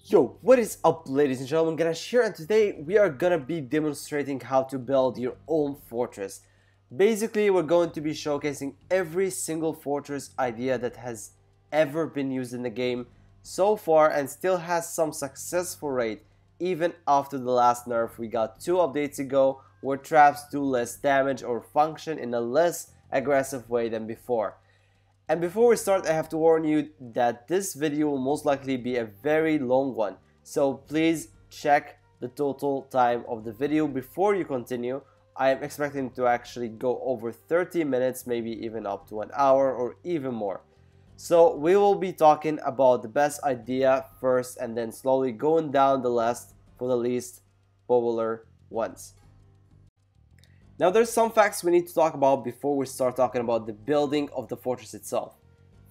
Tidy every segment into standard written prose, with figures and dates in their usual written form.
Yo, what is up, ladies and gentlemen? Ganesh here, and today we are gonna be demonstrating how to build your own fortress. Basically, we're going to be showcasing every single fortress idea that has ever been used in the game so far and still has some successful rate even after the last nerf we got 2 updates ago, where traps do less damage or function in a less aggressive way than before. And before we start, I have to warn you that this video will most likely be a very long one. So please check the total time of the video before you continue. I am expecting to actually go over 30 minutes, maybe even up to an hour or even more. So we will be talking about the best idea first and then slowly going down the list for the least popular ones. Now there's some facts we need to talk about before we start talking about the building of the fortress itself.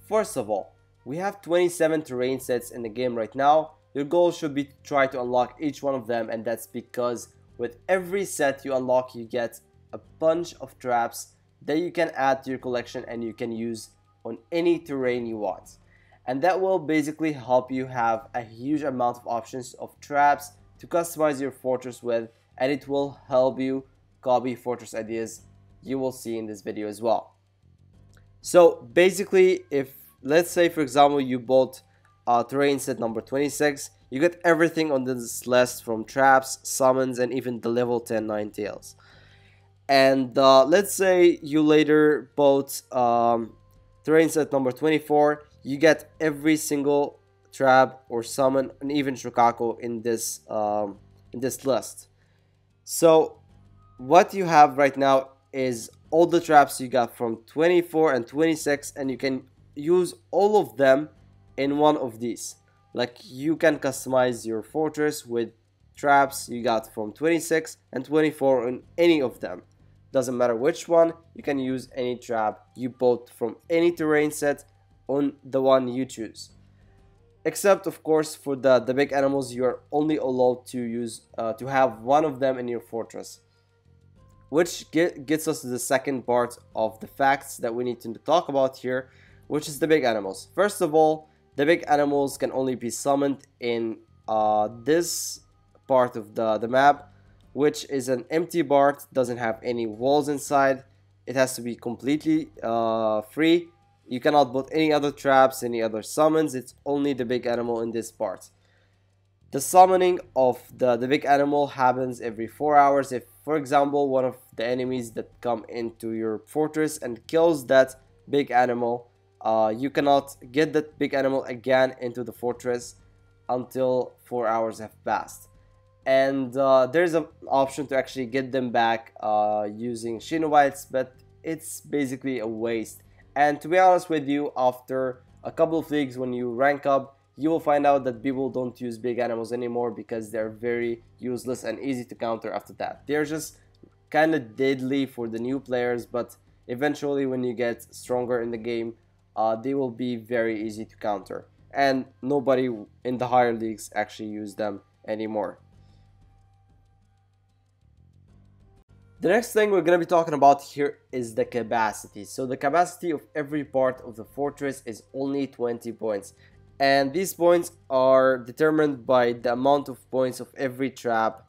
First of all, we have 27 terrain sets in the game right now. Your goal should be to try to unlock each one of them, and that's because with every set you unlock, you get a bunch of traps that you can add to your collection and you can use on any terrain you want. And that will basically help you have a huge amount of options of traps to customize your fortress with, and it will help you copy fortress ideas you will see in this video as well. So basically, if let's say for example you bought terrain set number 26, you get everything on this list from traps, summons, and even the level 10 Ninetales. And let's say you later bought terrain set number 24, you get every single trap or summon and even Shokaku in this list. So what you have right now is all the traps you got from 24 and 26, and you can use all of them in one of these. Like, you can customize your fortress with traps you got from 26 and 24 in any of them. Doesn't matter which one, you can use any trap you bought from any terrain set on the one you choose. Except of course for the big animals, you are only allowed to use to have one of them in your fortress. Which gets us to the second part of the facts that we need to talk about here, which is the big animals. First of all, the big animals can only be summoned in this part of the map, which is an empty part, doesn't have any walls inside. It has to be completely free. You cannot put any other traps, any other summons. It's only the big animal in this part. The summoning of the big animal happens every 4 hours. If, for example, one of the enemies that come into your fortress and kills that big animal, you cannot get that big animal again into the fortress until 4 hours have passed. And there's an option to actually get them back using Shinobites, but it's basically a waste. And to be honest with you, after a couple of leagues, when you rank up, you will find out that people don't use big animals anymore because they're very useless and easy to counter after that. They're just kind of deadly for the new players, but eventually when you get stronger in the game, they will be very easy to counter. And nobody in the higher leagues actually use them anymore. The next thing we're going to be talking about here is the capacity. So the capacity of every part of the fortress is only 20 points. And these points are determined by the amount of points of every trap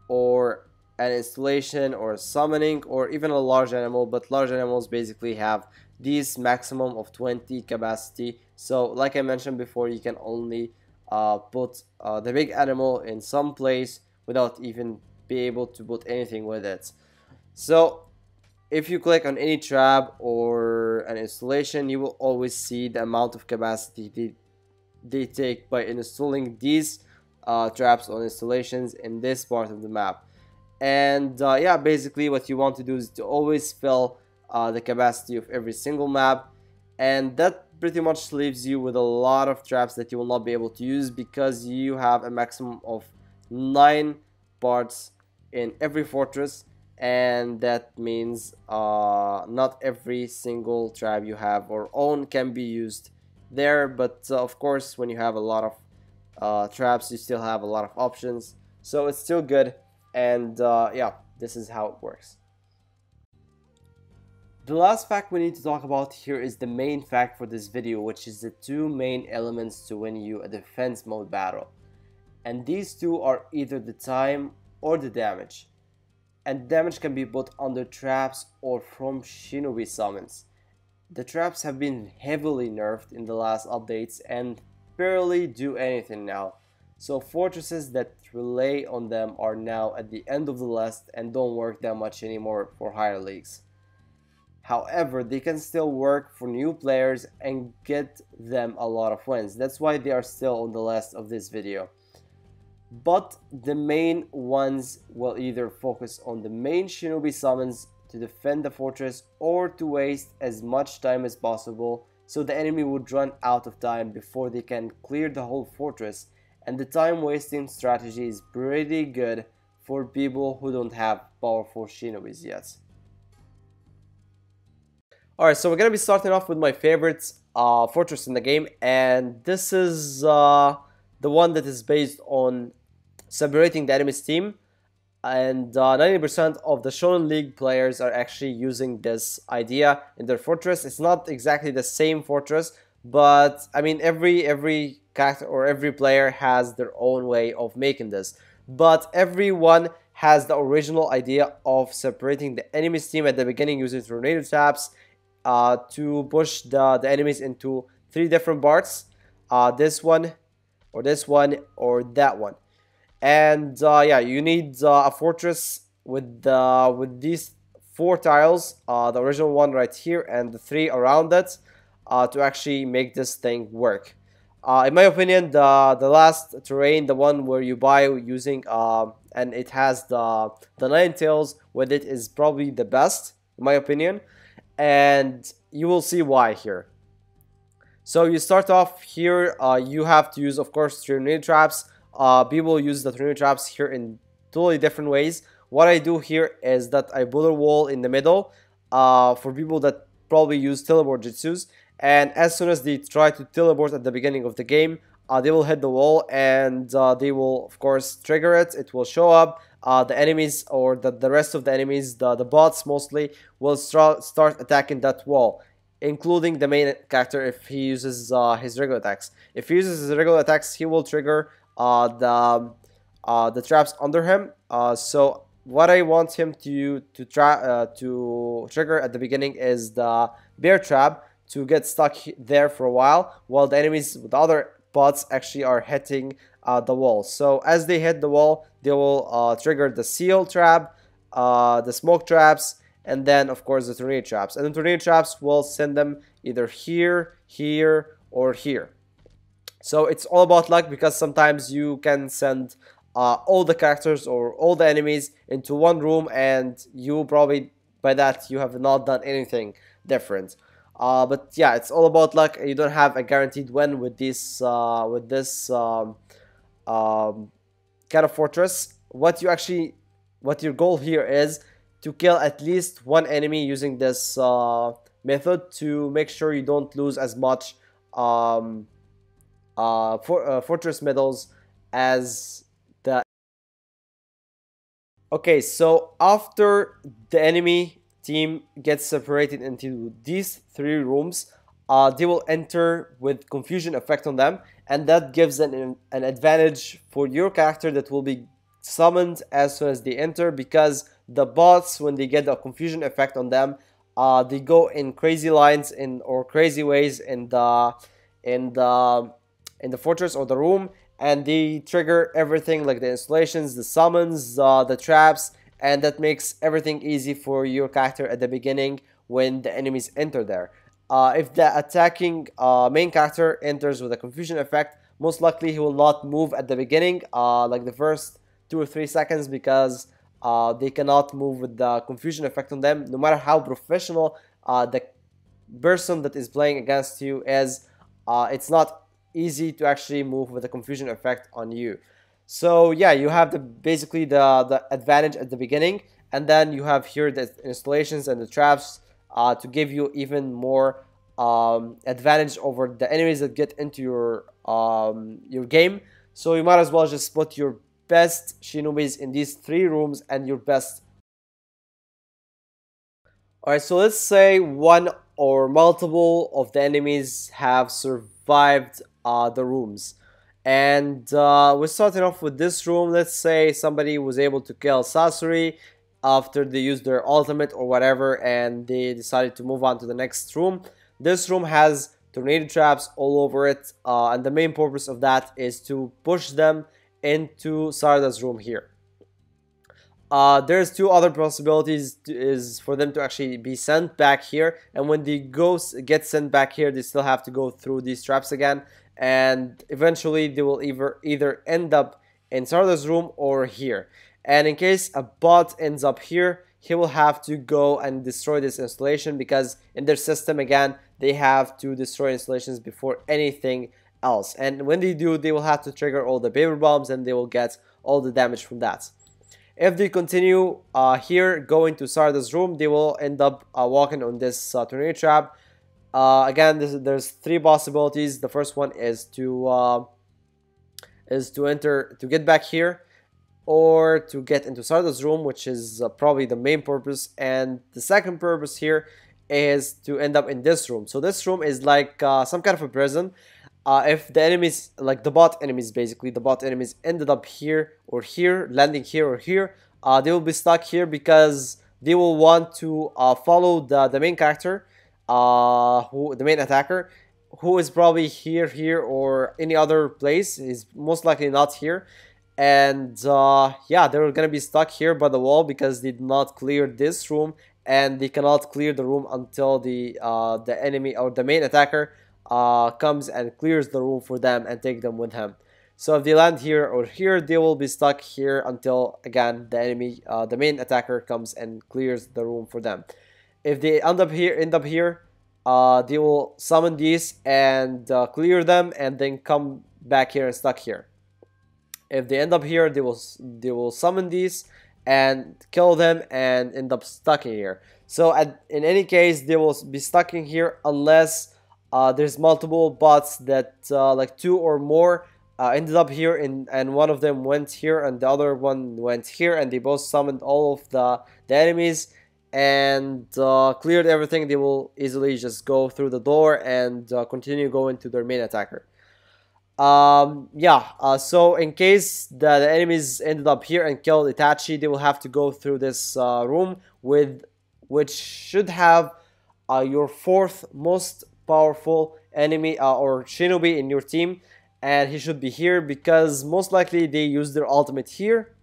or an installation or a summoning or even a large animal. But large animals basically have these maximum of 20 capacity. So like I mentioned before, you can only put the big animal in some place without even be able to put anything with it. So if you click on any trap or an installation, you will always see the amount of capacity they take by installing these traps on installations in this part of the map. And yeah, basically what you want to do is to always fill the capacity of every single map, and that pretty much leaves you with a lot of traps that you will not be able to use because you have a maximum of 9 parts in every fortress, and that means not every single trap you have or own can be used there. But of course, when you have a lot of traps, you still have a lot of options, so it's still good. And yeah, this is how it works. The last fact we need to talk about here is the main fact for this video, which is the 2 main elements to win you a defense mode battle. and these two are either the time or the damage. And damage can be both under traps or from shinobi summons. The traps have been heavily nerfed in the last updates and barely do anything now, so fortresses that rely on them are now at the end of the list and don't work that much anymore for higher leagues. However, they can still work for new players and get them a lot of wins. That's why they are still on the list of this video. But the main ones will either focus on the main shinobi summons to defend the fortress or to waste as much time as possible so the enemy would run out of time before they can clear the whole fortress, and the time wasting strategy is pretty good for people who don't have powerful shinobis yet. Alright, so we're gonna be starting off with my favorite fortress in the game, and this is the one that is based on separating the enemy's team, and 90% of the Shonen League players are actually using this idea in their fortress. It's not exactly the same fortress, but I mean every character or every player has their own way of making this. But everyone has the original idea of separating the enemy's team at the beginning using tornado taps to push the enemies into three different parts. This one, or this one, or that one. And yeah, you need a fortress with these four tiles, the original one right here and the three around it, to actually make this thing work. In my opinion, the last terrain, the one where you buy using and it has the nine tails with it, is probably the best in my opinion, and you will see why here. So you start off here. You have to use, of course, tornado traps. People use the tornado traps here in totally different ways. What I do here is that I build a wall in the middle for people that probably use teleport jutsus, and as soon as they try to teleport at the beginning of the game, they will hit the wall, and they will, of course, trigger it. It will show up. The enemies, or the rest of the enemies, the bots mostly, will start attacking that wall, including the main character if he uses his regular attacks. If he uses his regular attacks, he will trigger the traps under him. So what I want him to trigger at the beginning is the bear trap, to get stuck there for a while the enemies, the other bots, actually are hitting the wall. So as they hit the wall, they will trigger the seal trap, the smoke traps, and then of course the tornado traps. And the tornado traps will send them either here, here, or here. So it's all about luck, because sometimes you can send all the characters or all the enemies into one room, and you probably, by that, you have not done anything different. But yeah, it's all about luck. You don't have a guaranteed win with this kind of fortress. What your goal here is to kill at least one enemy using this method, to make sure you don't lose as much fortress medals as the... Okay, so after the enemy team gets separated into these three rooms, they will enter with confusion effect on them, and that gives an advantage for your character that will be summoned as soon as they enter, because the bots, when they get the confusion effect on them, they go in crazy lines or crazy ways in the fortress or the room, and they trigger everything, like the installations, the summons, the traps, and that makes everything easy for your character at the beginning when the enemies enter there. If the attacking main character enters with a confusion effect, most likely he will not move at the beginning, like the first 2 or 3 seconds, because they cannot move with the confusion effect on them. No matter how professional the person that is playing against you is, it's not easy to actually move with a confusion effect on you. So yeah, you have basically the advantage at the beginning, and then you have here the installations and the traps to give you even more advantage over the enemies that get into your game. So you might as well just put your best shinobis in these three rooms and your best... Alright, so let's say one or multiple of the enemies have survived the rooms, And we're starting off with this room. Let's say somebody was able to kill Sasori after they used their ultimate or whatever, and they decided to move on to the next room. This room has tornado traps all over it, and the main purpose of that is to push them into Sarda's room here. There's two other possibilities is for them to actually be sent back here, and when the ghosts get sent back here, they still have to go through these traps again, and eventually they will either end up in Sarda's room or here. And in case a bot ends up here, he will have to go and destroy this installation, because in their system, again, they have to destroy installations before anything else. And when they do, they will have to trigger all the paper bombs, and they will get all the damage from that. If they continue here going to Sarda's room, they will end up walking on this tornado trap. Again, there's three possibilities. The first one is to get back here, or to get into Sarda's room, which is probably the main purpose. And the second purpose here is to end up in this room. So this room is like some kind of a prison. If the enemies, like the bot enemies, basically the bot enemies ended up here or here, landing here or here, they will be stuck here because they will want to follow the main character, the main attacker, who is probably here or any other place. Is most likely not here. And yeah, they're gonna be stuck here by the wall because they did not clear this room, and they cannot clear the room until the enemy or the main attacker comes and clears the room for them and take them with him. So if they land here or here, they will be stuck here until, again, the enemy, the main attacker comes and clears the room for them. If they end up here, they will summon these and clear them, and then come back here and stuck here. If they end up here, they will summon these and kill them and end up stuck in here. So in any case, they will be stuck in here unless there's multiple bots that like two or more ended up here, and one of them went here and the other one went here, and they both summoned all of the enemies and cleared everything. They will easily just go through the door and continue going to their main attacker. Yeah, so in case the enemies ended up here and killed Itachi, they will have to go through this room, which should have your fourth most powerful enemy or shinobi in your team, and he should be here because most likely they use their ultimate here,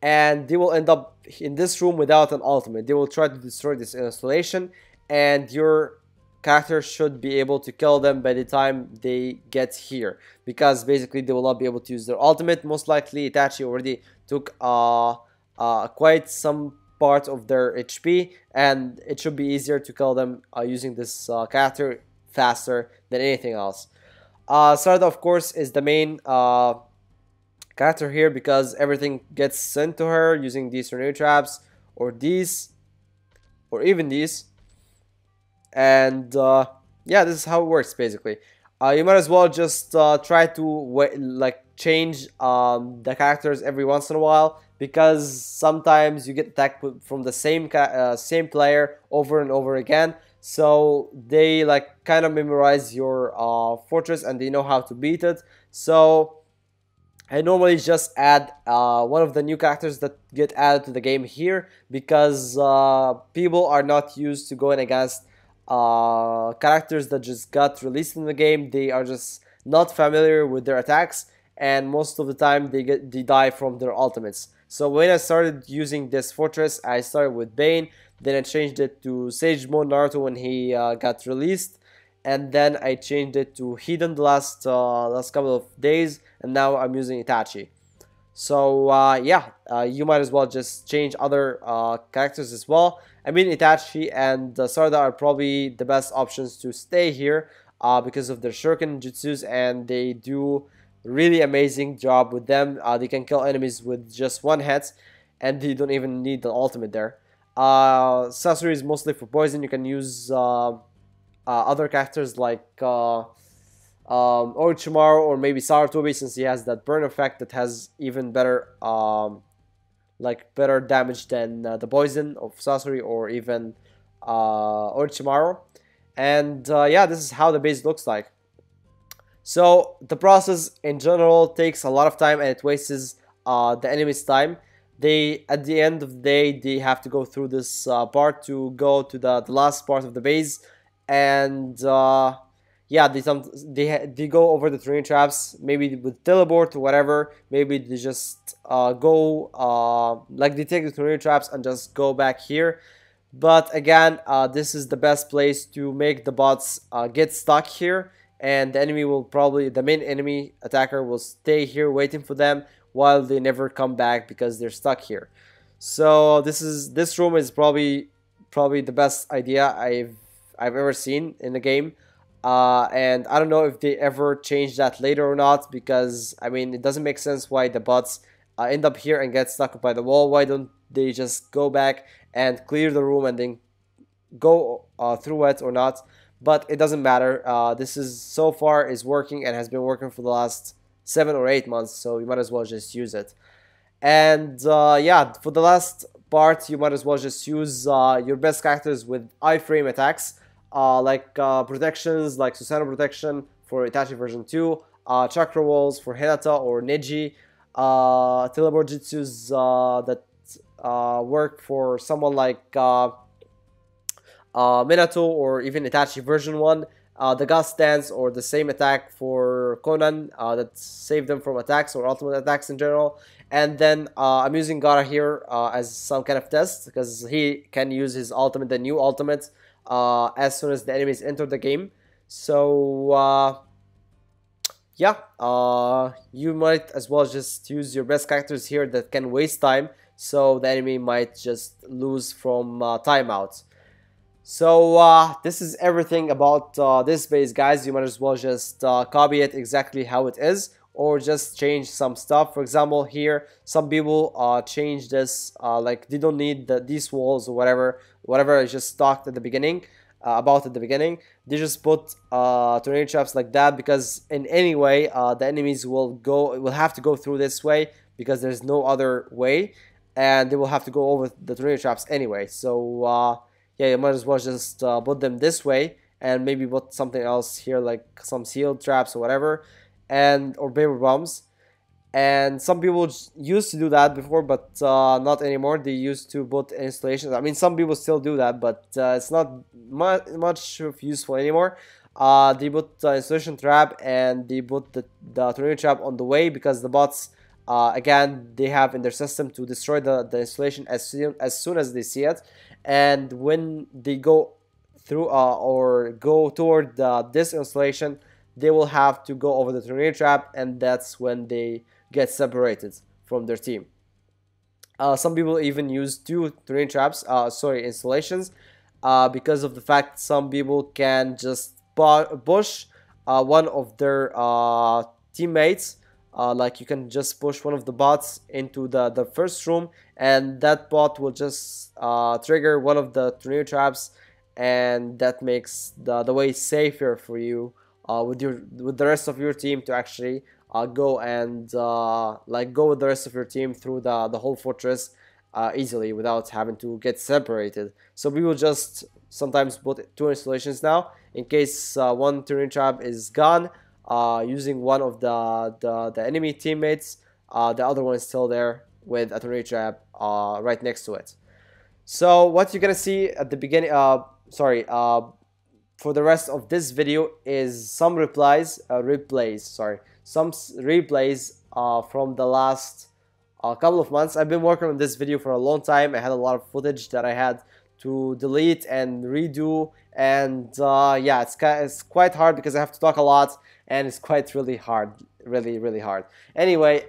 and they will end up in this room without an ultimate. They will try to destroy this installation, and your character should be able to kill them by the time they get here, because basically they will not be able to use their ultimate. Most likely Itachi already took quite some part of their HP, and it should be easier to kill them using this character faster than anything else. Sarada, of course, is the main character here because everything gets sent to her using these tornado traps, or these, or even these. And yeah, this is how it works basically. You might as well just try to change the characters every once in a while, because sometimes you get attacked from the same player over and over again. So they like kind of memorize your fortress and they know how to beat it. So I normally just add one of the new characters that get added to the game here, because people are not used to going against characters that just got released in the game. They are just not familiar with their attacks, and most of the time they die from their ultimates. So when I started using this fortress, I started with Bane, then I changed it to Sage Mode Naruto when he got released, and then I changed it to Hidden the last couple of days, and now I'm using Itachi. So yeah, you might as well just change other characters as well. I mean, Itachi and Sarada are probably the best options to stay here because of their shuriken jutsus, and they do really amazing job with them. They can kill enemies with just one hit, and they don't even need the ultimate there. Sasori is mostly for poison. You can use other characters like Orochimaru or maybe Sarutobi, since he has that burn effect that has even better better damage than the poison of Sasori or even Orochimaru. And yeah, this is how the base looks like. So the process in general takes a lot of time, and it wastes the enemy's time. They, at the end of the day, they have to go through this part to go to the last part of the base. And yeah, they go over the terrain traps, maybe with teleport or whatever. Maybe they just go like they take the terrain traps and just go back here. But again, this is the best place to make the bots get stuck here, and the enemy will probably, the main enemy attacker will stay here waiting for them while they never come back because they're stuck here. So this room is probably the best idea I've ever seen in the game. And I don't know if they ever change that later or not, because I mean, it doesn't make sense why the bots end up here and get stuck by the wall. Why don't they just go back and clear the room and then go through it or not? But it doesn't matter. This is so far is working and has been working for the last 7 or 8 months, so you might as well just use it. And yeah, for the last part, you might as well just use your best characters with iframe attacks, like protections like Susanoo protection for Itachi version 2, chakra walls for Hinata or Neji, teleport jutsus that work for someone like Minato or even Itachi version 1, the Gust Dance or the same attack for Conan that save them from attacks or ultimate attacks in general. And then I'm using Gaara here as some kind of test, because he can use his ultimate, the new ultimate, as soon as the enemies enter the game. So yeah, you might as well just use your best characters here that can waste time, so the enemy might just lose from timeouts. So this is everything about this base, guys. You might as well just copy it exactly how it is, or just change some stuff. For example, here some people change this, like they don't need these walls or whatever I just talked at the beginning about at the beginning. They just put tornado traps like that, because in any way the enemies will have to go through this way, because there's no other way, and they will have to go over the tornado traps anyway. So yeah, you might as well just put them this way, and maybe put something else here, like some sealed traps or whatever, and or paper bombs. And some people used to do that before, but not anymore. They used to put installations. I mean, some people still do that, but it's not much useful anymore. They put installation trap, and they put the tornado trap on the way, because the bots, again, they have in their system to destroy the installation as soon as they see it. And when they go through or go toward this installation, they will have to go over the tornado trap, and that's when they get separated from their team. Some people even use 2 tornado traps, installations, because of the fact some people can just push one of their teammates. Like you can just push one of the bots into the first room, and that bot will just trigger one of the tornado traps, and that makes the way safer for you with the rest of your team to actually go and like go with the rest of your team through the whole fortress easily without having to get separated. So we will just sometimes put 2 installations now in case one tornado trap is gone. Using one of the enemy teammates, the other one is still there with a tornado trap right next to it. So what you're gonna see at the beginning, for the rest of this video is some replays from the last couple of months. I've been working on this video for a long time. I had a lot of footage that I had to delete and redo, and yeah, it's quite hard because I have to talk a lot, and it's quite really hard. Anyway,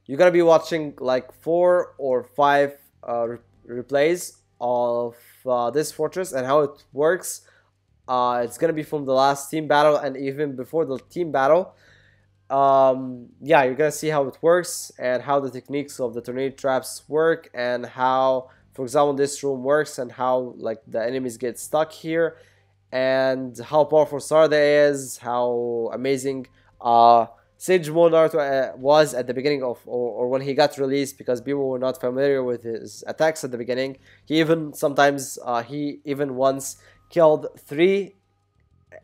you're gonna be watching like 4 or 5 replays of this fortress and how it works. It's gonna be from the last team battle and even before the team battle. Yeah, you're gonna see how it works and how the techniques of the tornado traps work, and how, for example, this room works, and how like the enemies get stuck here, and how powerful Sarda is, how amazing Sage Naruto was at the beginning of, or when he got released, because people were not familiar with his attacks at the beginning. He even sometimes he even once killed 3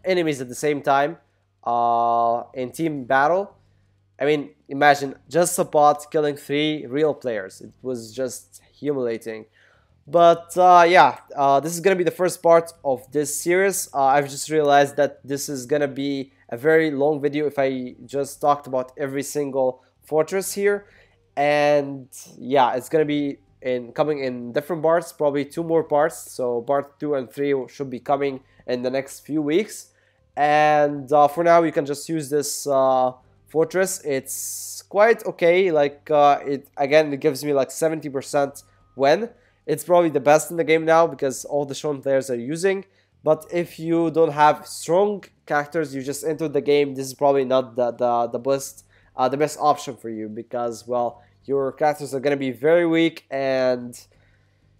enemies at the same time in team battle. I mean, imagine just a bot killing 3 real players. It was just humiliating. But yeah, this is gonna be the first part of this series. I've just realized that this is gonna be a very long video if I just talked about every single fortress here. And yeah, it's gonna be coming in different parts, probably 2 more parts. So part 2 and 3 should be coming in the next few weeks. And for now, you can just use this fortress. It's quite okay. Like it gives me like 70% win. It's probably the best in the game now because all the strong players are using. But if you don't have strong characters, you just enter the game, this is probably not the best option for you because, well, your characters are gonna be very weak and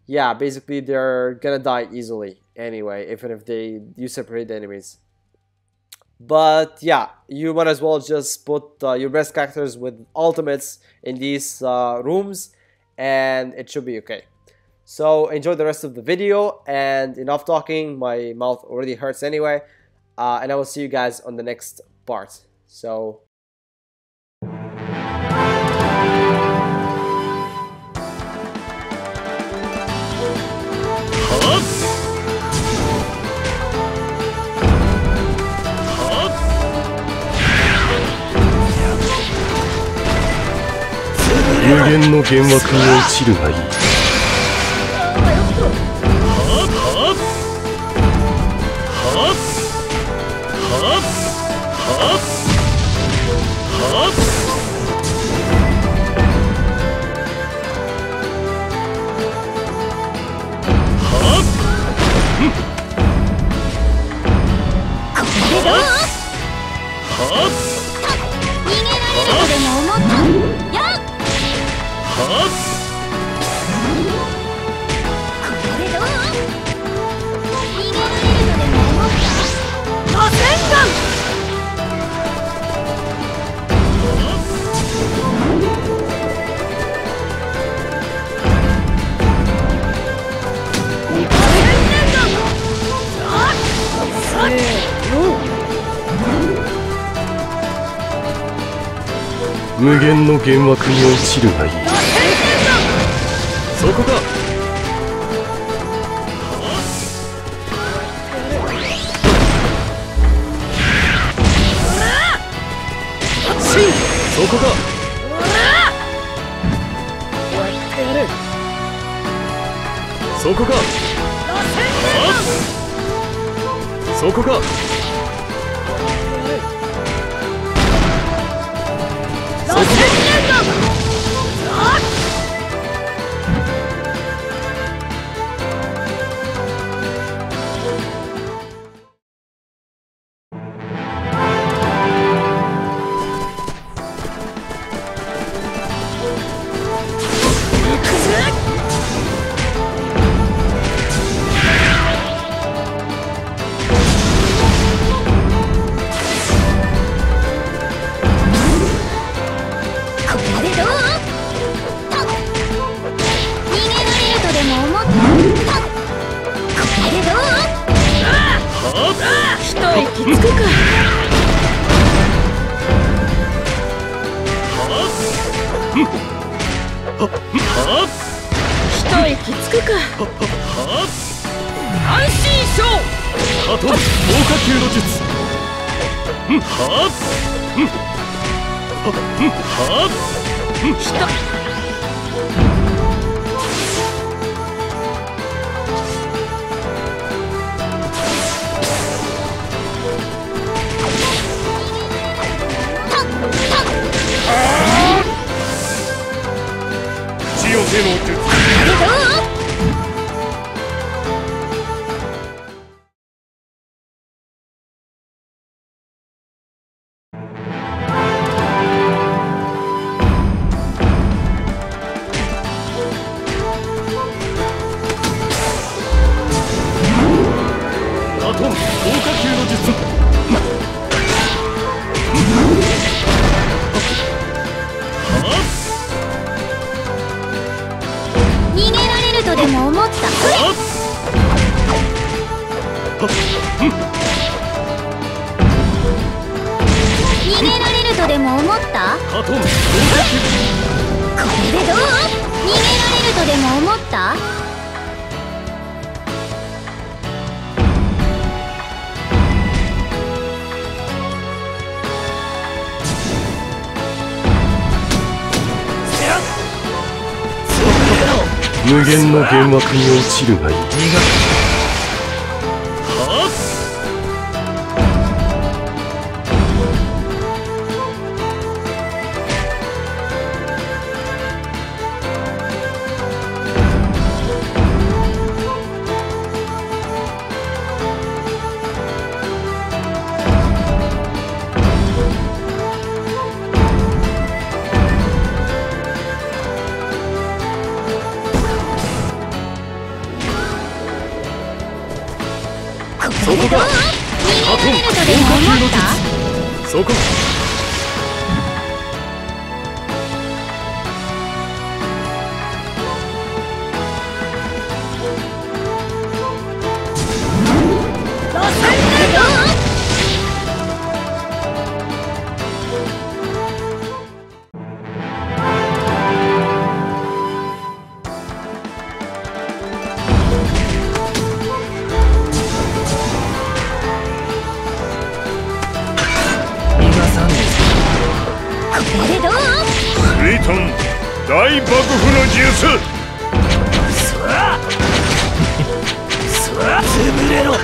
yeah, basically they're gonna die easily anyway, even if you separate the enemies. But yeah, you might as well just put your best characters with ultimates in these rooms and it should be okay. So enjoy the rest of the video, and enough talking, my mouth already hurts anyway, and I will see you guys on the next part. So無限の幻惑に落ちるがいい。そこか。そこか。そこか。そこか。一息つくか。安心しよう。あと強化球の術。地を手の術。も思った？カトン合格。これでどう？逃げられるとでも思った？無限の幻惑に落ちるがいい。そこがカトン合格の術。そこ大爆風の術。潰れろ。螺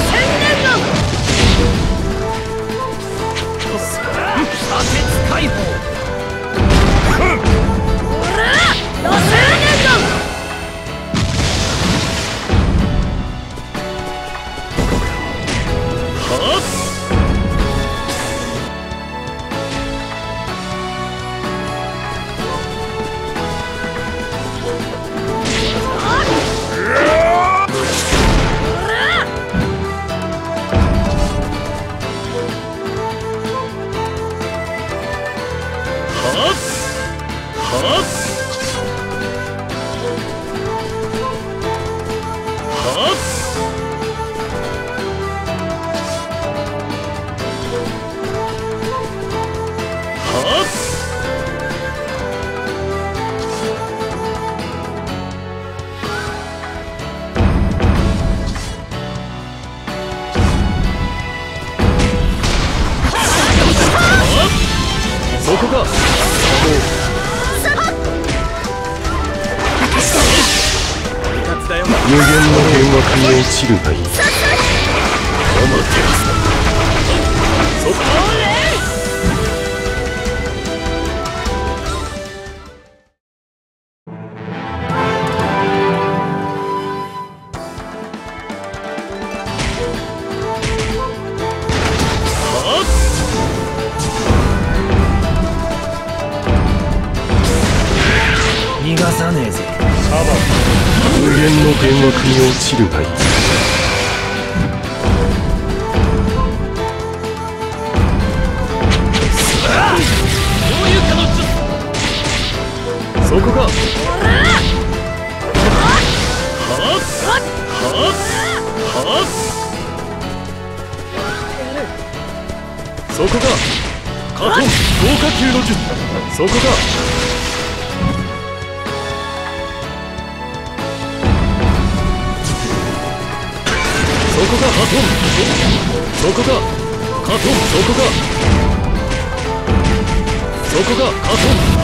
旋連弾。左折解放。螺旋連弾。はっ。そこか。無限の幻惑に落ちるがいい。おまてらすな。そこ逃がさねえぜ。無限の幻惑に落ちるがいい。そこか。そこか。カトン豪華級の術。そこか。そこがハトン。そこがカトン。そこがカトン。